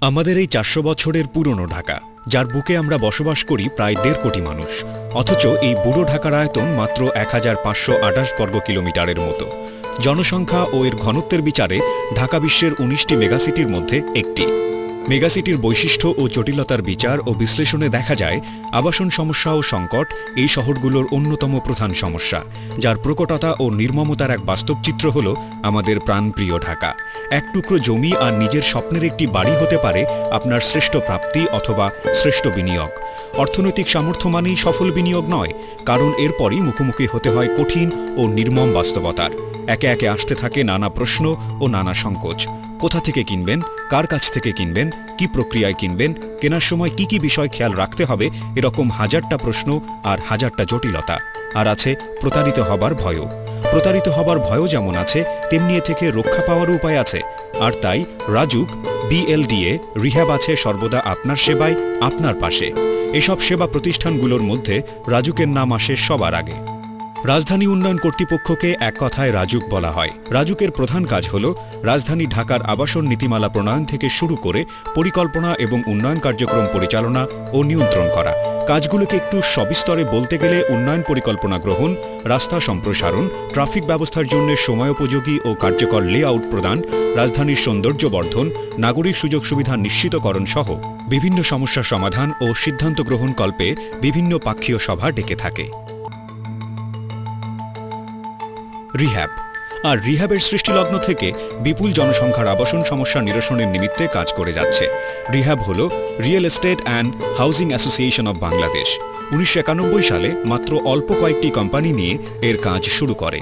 আমাদের এই ৪০০ বছরের পুরনো ঢাকা, যার বুকে আমরা বসবাস করি প্রায় ১.৫ কোটি মানুষ, অথচ এই বুড়ো ঢাকার আয়তন মাত্র ১,৫২৮ বর্গ কিলোমিটারের মতো। জনসংখ্যা ও এর ঘনত্বের বিচারে ঢাকা বিশ্বের ১৯টি মেগাসিটির মধ্যে একটি। মেগাসিটির বৈশিষ্ট্য ও জটিলতার বিচার ও বিশ্লেষণে দেখা যায় আবাসন সমস্যা ও সংকট এই শহরগুলোর অন্যতম প্রধান সমস্যা, যার প্রকটতা ও নির্মমতার এক বাস্তব চিত্র হল আমাদের প্রাণপ্রিয় ঢাকা। এক টুকরো জমি আর নিজের স্বপ্নের একটি বাড়ি হতে পারে আপনার শ্রেষ্ঠ প্রাপ্তি অথবা শ্রেষ্ঠ বিনিয়োগ। অর্থনৈতিক সামর্থ্য মানেই সফল বিনিয়োগ নয়, কারণ এরপরই মুখোমুখি হতে হয় কঠিন ও নির্মম বাস্তবতার। একে একে আসতে থাকে নানা প্রশ্ন ও নানা সংকোচ। কোথা থেকে কিনবেন, কার কাছ থেকে কিনবেন, কি প্রক্রিয়ায় কিনবেন, কেনার সময় কি কি বিষয় খেয়াল রাখতে হবে, এরকম হাজারটা প্রশ্ন আর হাজারটা জটিলতা। আর আছে প্রতারিত হবার ভয়ও। প্রতারিত হবার ভয়ও যেমন আছে, তেমনি এ থেকে রক্ষা পাওয়ার উপায় আছে। আর তাই রাজুক, BLDA, রিহ্যাব আছে সর্বদা আপনার সেবায়, আপনার পাশে। এসব সেবা প্রতিষ্ঠানগুলোর মধ্যে রাজুকের নাম আসে সবার আগে। রাজধানী উন্নয়ন কর্তৃপক্ষকে এক কথায় রাজুক বলা হয়। রাজুকের প্রধান কাজ হল রাজধানী ঢাকার আবাসন নীতিমালা প্রণয়ন থেকে শুরু করে পরিকল্পনা এবং উন্নয়ন কার্যক্রম পরিচালনা ও নিয়ন্ত্রণ করা। কাজগুলোকে একটু সবিস্তরে বলতে গেলে উন্নয়ন পরিকল্পনা গ্রহণ, রাস্তা সম্প্রসারণ, ট্রাফিক ব্যবস্থার জন্য সময়োপযোগী ও কার্যকর লেআউট প্রদান, রাজধানীর সৌন্দর্য বর্ধন, নাগরিক সুযোগ সুবিধা নিশ্চিতকরণ সহ বিভিন্ন সমস্যার সমাধান ও সিদ্ধান্ত গ্রহণ কল্পে বিভিন্ন পাক্ষীয় সভা ডেকে থাকে। রিহ্যাব। আর রিহ্যাবের সৃষ্টিলগ্ন থেকে বিপুল জনসংখ্যার আবাসন সমস্যা নিরসনের নিমিত্তে কাজ করে যাচ্ছে। রিহ্যাব হল real estate and housing association of Bangladesh. ১৯৯১ সালে মাত্র অল্প কয়েকটি কোম্পানি নিয়ে এর কাজ শুরু করে।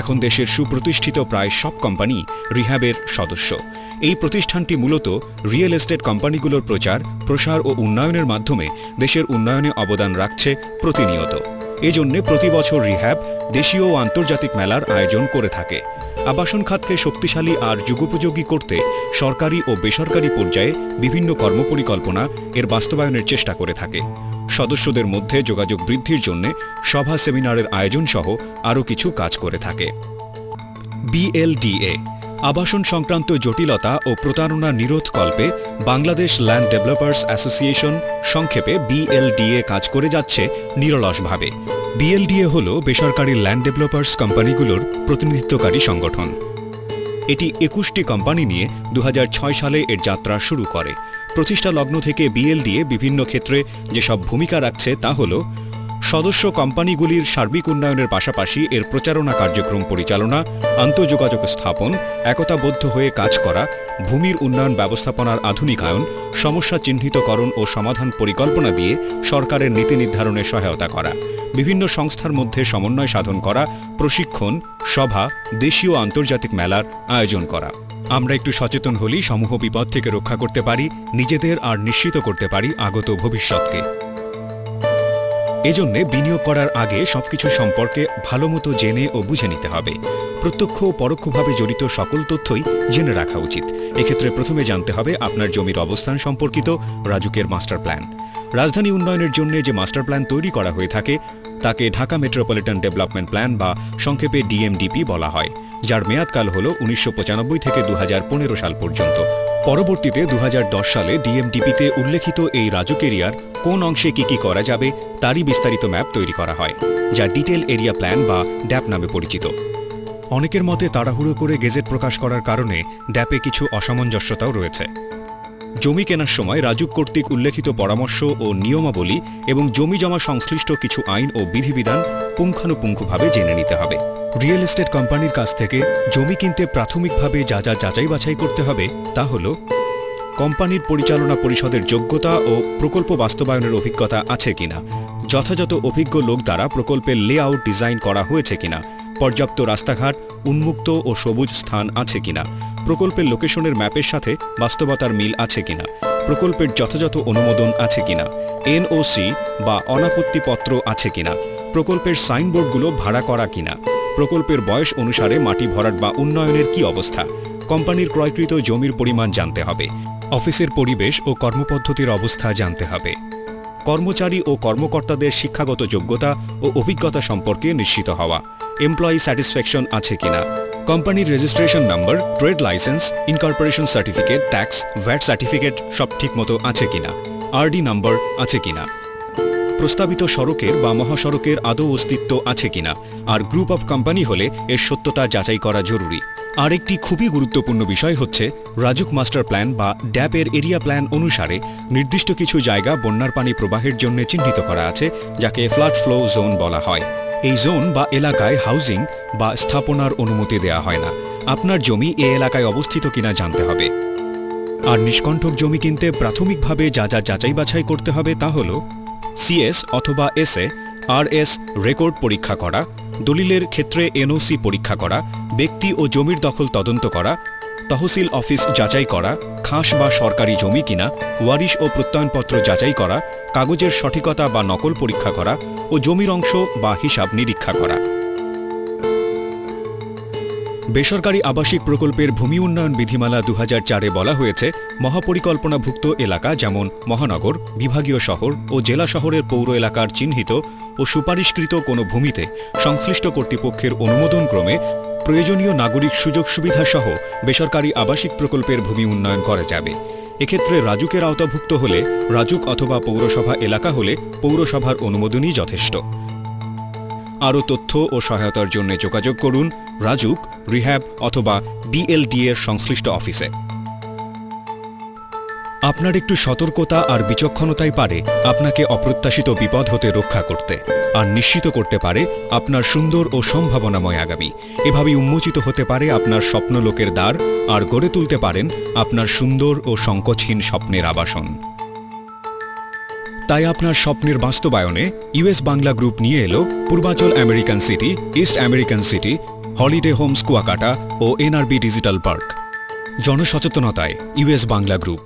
এখন দেশের সুপ্রতিষ্ঠিত প্রায় সব কোম্পানি রিহ্যাবের সদস্য। এই প্রতিষ্ঠানটি মূলত রিয়েল এস্টেট কোম্পানিগুলোর প্রচার, প্রসার ও উন্নয়নের মাধ্যমে দেশের উন্নয়নে অবদান রাখছে প্রতিনিয়ত। এজন্য প্রতি বছর রিহ্যাব দেশীয় ও আন্তর্জাতিক মেলার আয়োজন করে থাকে। আবাসন খাতকে শক্তিশালী আর যুগোপযোগী করতে সরকারি ও বেসরকারি পর্যায়ে বিভিন্ন কর্মপরিকল্পনা এর বাস্তবায়নের চেষ্টা করে থাকে। সদস্যদের মধ্যে যোগাযোগ বৃদ্ধির জন্য সভা, সেমিনারের আয়োজন সহ আরও কিছু কাজ করে থাকে। BLDA আবাসন সংক্রান্ত জটিলতা ও প্রতারণা নিরোধ কল্পে বাংলাদেশ ল্যান্ড ডেভেলপার্স অ্যাসোসিয়েশন, সংক্ষেপে BLDA, কাজ করে যাচ্ছে নিরলসভাবে। BLDA হল বেসরকারি ল্যান্ড ডেভেলপার্স কোম্পানিগুলোর প্রতিনিধিত্বকারী সংগঠন। এটি ২১টি কোম্পানি নিয়ে ২০০৬ সালে এর যাত্রা শুরু করে। প্রতিষ্ঠা লগ্ন থেকে BLDA বিভিন্ন ক্ষেত্রে যেসব ভূমিকা রাখছে তা হল সদস্য কোম্পানিগুলির সার্বিক উন্নয়নের পাশাপাশি এর প্রচারণা কার্যক্রম পরিচালনা, আন্তঃযোগাযোগ স্থাপন, একতাবদ্ধ হয়ে কাজ করা, ভূমির উন্নয়ন ব্যবস্থাপনার আধুনিকায়ন, সমস্যা চিহ্নিতকরণ ও সমাধান পরিকল্পনা দিয়ে সরকারের নীতি নির্ধারণে সহায়তা করা, বিভিন্ন সংস্থার মধ্যে সমন্বয় সাধন করা, প্রশিক্ষণ, সভা, দেশীয় ও আন্তর্জাতিক মেলার আয়োজন করা। আমরা একটু সচেতন হলেই সমূহ বিপদ থেকে রক্ষা করতে পারি নিজেদের আর নিশ্চিত করতে পারি আগত ভবিষ্যৎকে। এজন্যে বিনিয়োগ করার আগে সবকিছু সম্পর্কে ভালোমতো জেনে ও বুঝে নিতে হবে। প্রত্যক্ষ ও পরোক্ষভাবে জড়িত সকল তথ্যই জেনে রাখা উচিত। এক্ষেত্রে প্রথমে জানতে হবে আপনার জমির অবস্থান সম্পর্কিত রাজুকের মাস্টার প্ল্যান। রাজধানী উন্নয়নের জন্য যে মাস্টার প্ল্যান তৈরি করা হয়ে থাকে তাকে ঢাকা মেট্রোপলিটন ডেভেলপমেন্ট প্ল্যান বা সংক্ষেপে DMDP বলা হয়, যার মেয়াদকাল হল ১৯৯৫ থেকে ২০১৫ সাল পর্যন্ত। পরবর্তীতে ২০১০ সালে DMDP-তে উল্লেখিত এই রাজুক এরিয়ার কোন অংশে কি কি করা যাবে তারই বিস্তারিত ম্যাপ তৈরি করা হয়, যা ডিটেল এরিয়া প্ল্যান বা ড্যাপ নামে পরিচিত। অনেকের মতে তাড়াহুড়ো করে গেজেট প্রকাশ করার কারণে ড্যাপে কিছু অসামঞ্জস্যতাও রয়েছে। জমি কেনার সময় রাজুক কর্তৃক উল্লেখিত পরামর্শ ও নিয়মাবলী এবং জমি জমা সংশ্লিষ্ট কিছু আইন ও বিধিবিধান পুঙ্খানুপুঙ্খভাবে জেনে নিতে হবে। রিয়েল এস্টেট কোম্পানির কাছ থেকে জমি কিনতে প্রাথমিকভাবে যা যা যাচাই বাছাই করতে হবে তা হল কোম্পানির পরিচালনা পরিষদের যোগ্যতা ও প্রকল্প বাস্তবায়নের অভিজ্ঞতা আছে কিনা, যথাযথ অভিজ্ঞ লোক দ্বারা প্রকল্পের লেআউট ডিজাইন করা হয়েছে কিনা, পর্যাপ্ত রাস্তাঘাট, উন্মুক্ত ও সবুজ স্থান আছে কিনা, প্রকল্পের লোকেশনের ম্যাপের সাথে বাস্তবতার মিল আছে কিনা, প্রকল্পের যথাযথ অনুমোদন আছে কিনা, NOC বা অনাপত্তিপত্র আছে কিনা, প্রকল্পের সাইনবোর্ডগুলো ভাড়া করা কিনা, প্রকল্পের বয়স অনুসারে মাটি ভরাট বা উন্নয়নের কি অবস্থা, কোম্পানির ক্রয়কৃত জমির পরিমাণ জানতে হবে, অফিসের পরিবেশ ও কর্মপদ্ধতির অবস্থা জানতে হবে, কর্মচারী ও কর্মকর্তাদের শিক্ষাগত যোগ্যতা ও অভিজ্ঞতা সম্পর্কে নিশ্চিত হওয়া, এমপ্লয়ি স্যাটিসফ্যাকশন আছে কিনা, কোম্পানির registration number, trade licence, incorporation certificate, tax, VAT certificate সব ঠিকমতো আছে কিনা, আরডি নাম্বার আছে কিনা, প্রস্তাবিত সড়কের বা মহাসড়কের আদৌ অস্তিত্ব আছে কিনা, আর গ্রুপ অফ কোম্পানি হলে এর সত্যতা যাচাই করা জরুরি। আর একটি খুবই গুরুত্বপূর্ণ বিষয় হচ্ছে রাজুক মাস্টার প্ল্যান বা ড্যাপের এরিয়া প্ল্যান অনুসারে নির্দিষ্ট কিছু জায়গা বন্যার পানি প্রবাহের জন্য চিহ্নিত করা আছে, যাকে ফ্লাড ফ্লো জোন বলা হয়। এই জোন বা এলাকায় হাউজিং বা স্থাপনার অনুমতি দেওয়া হয় না। আপনার জমি এই এলাকায় অবস্থিত কিনা জানতে হবে। আর নিষ্কণ্ঠক জমি কিনতে প্রাথমিকভাবে যা যা যাচাই বাছাই করতে হবে তা হল সিএস অথবা এসএ, আরএস রেকর্ড পরীক্ষা করা, দলিলের ক্ষেত্রে এনওসি পরীক্ষা করা, ব্যক্তি ও জমির দখল তদন্ত করা, তহসিল অফিস যাচাই করা, খাস বা সরকারি জমি কিনা, ওয়ারিশ ও প্রত্যয়নপত্র যাচাই করা, কাগজের সঠিকতা বা নকল পরীক্ষা করা ও জমির অংশ বা হিসাব নিরীক্ষা করা। বেসরকারি আবাসিক প্রকল্পের ভূমি উন্নয়ন বিধিমালা 2004-এ বলা হয়েছে, মহাপরিকল্পনাভুক্ত এলাকা যেমন মহানগর, বিভাগীয় শহর ও জেলা শহরের পৌর এলাকার চিহ্নিত ও সুপারিশকৃত কোনো ভূমিতে সংশ্লিষ্ট কর্তৃপক্ষের অনুমোদনক্রমে প্রয়োজনীয় নাগরিক সুযোগ সুবিধা সহ বেসরকারি আবাসিক প্রকল্পের ভূমি উন্নয়ন করা যাবে। এক্ষেত্রে রাজুকের আওতাভুক্ত হলে রাজুক অথবা পৌরসভা এলাকা হলে পৌরসভার অনুমোদনই যথেষ্ট। আরও তথ্য ও সহায়তার জন্য যোগাযোগ করুন রাজুক, রিহ্যাব অথবা বিএলডি এর সংশ্লিষ্ট অফিসে। আপনার একটু সতর্কতা আর বিচক্ষণতাই পারে আপনাকে অপ্রত্যাশিত বিপদ হতে রক্ষা করতে, আর নিশ্চিত করতে পারে আপনার সুন্দর ও সম্ভাবনাময় আগামী। এভাবেই উন্মোচিত হতে পারে আপনার স্বপ্নলোকের দ্বার, আর গড়ে তুলতে পারেন আপনার সুন্দর ও সংকোচহীন স্বপ্নের আবাসন। তাই আপনার স্বপ্নের বাস্তবায়নে ইউএস বাংলা গ্রুপ নিয়ে এলো পূর্বাঞ্চল American City, East American City, Holiday Homes Kuakata ও এনআরবি ডিজিটাল পার্ক। জনসচেতনতায় ইউএস বাংলা গ্রুপ।